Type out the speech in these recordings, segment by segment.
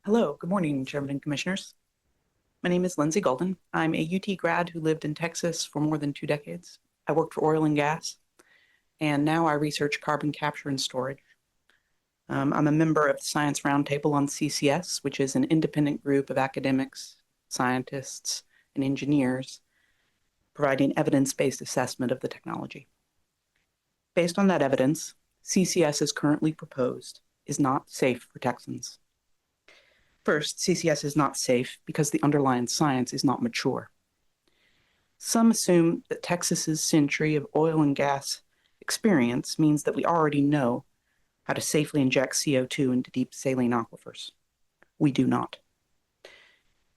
Hello, good morning, Chairman and Commissioners. My name is Lindsey Gulden. I'm a UT grad who lived in Texas for more than 2 decades. I worked for oil and gas, and now I research carbon capture and storage. I'm a member of the Science Roundtable on CCS, which is an independent group of academics, scientists, and engineers providing evidence-based assessment of the technology. Based on that evidence, CCS as currently proposed is not safe for Texans. First, CCS is not safe because the underlying science is not mature. Some assume that Texas's century of oil and gas experience means that we already know how to safely inject CO2 into deep saline aquifers. We do not.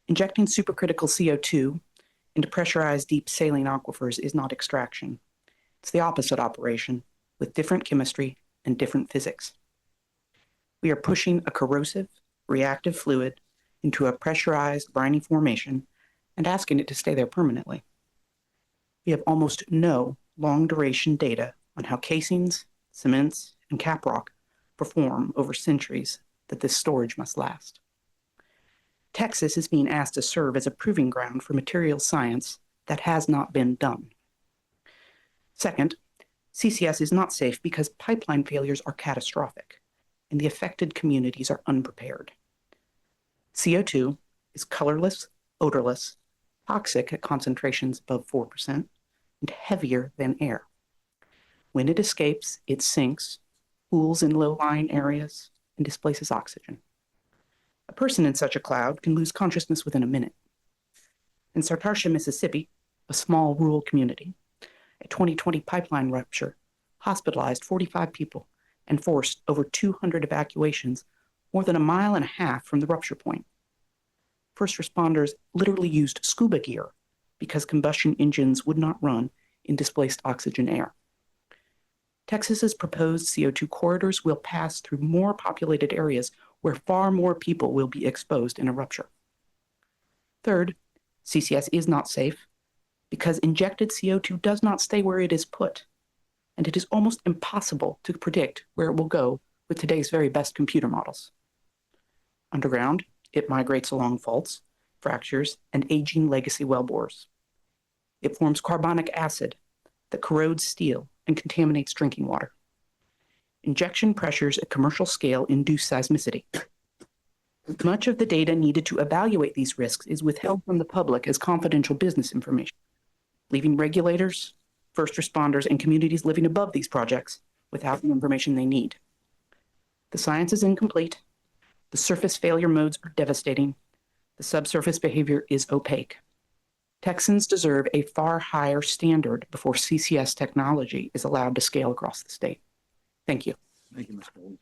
Injecting supercritical CO2 into pressurized deep saline aquifers is not extraction. It's the opposite operation, with different chemistry and different physics. We are pushing a corrosive, reactive fluid into a pressurized briny formation and asking it to stay there permanently. We have almost no long-duration data on how casings, cements, and caprock perform over centuries that this storage must last. Texas is being asked to serve as a proving ground for materials science that has not been done. Second, CCS is not safe because pipeline failures are catastrophic, and the affected communities are unprepared. CO2 is colorless, odorless, toxic at concentrations above 4%, and heavier than air. When it escapes, it sinks, pools in low-lying areas, and displaces oxygen. A person in such a cloud can lose consciousness within a minute. In Sartarsha, Mississippi, a small rural community, a 2020 pipeline rupture hospitalized 45 people and forced over 200 evacuations more than a mile and a half from the rupture point. First responders literally used scuba gear because combustion engines would not run in displaced oxygen air. Texas's proposed CO2 corridors will pass through more populated areas where far more people will be exposed in a rupture. Third, CCS is not safe because injected CO2 does not stay where it is put, and it is almost impossible to predict where it will go with today's very best computer models. Underground, it migrates along faults, fractures, and aging legacy wellbores. It forms carbonic acid that corrodes steel and contaminates drinking water. Injection pressures at commercial scale induce seismicity. Much of the data needed to evaluate these risks is withheld from the public as confidential business information, leaving regulators, first responders, and communities living above these projects without the information they need. The science is incomplete. The surface failure modes are devastating. The subsurface behavior is opaque. Texans deserve a far higher standard before CCS technology is allowed to scale across the state. Thank you. Thank you, Ms. Gold.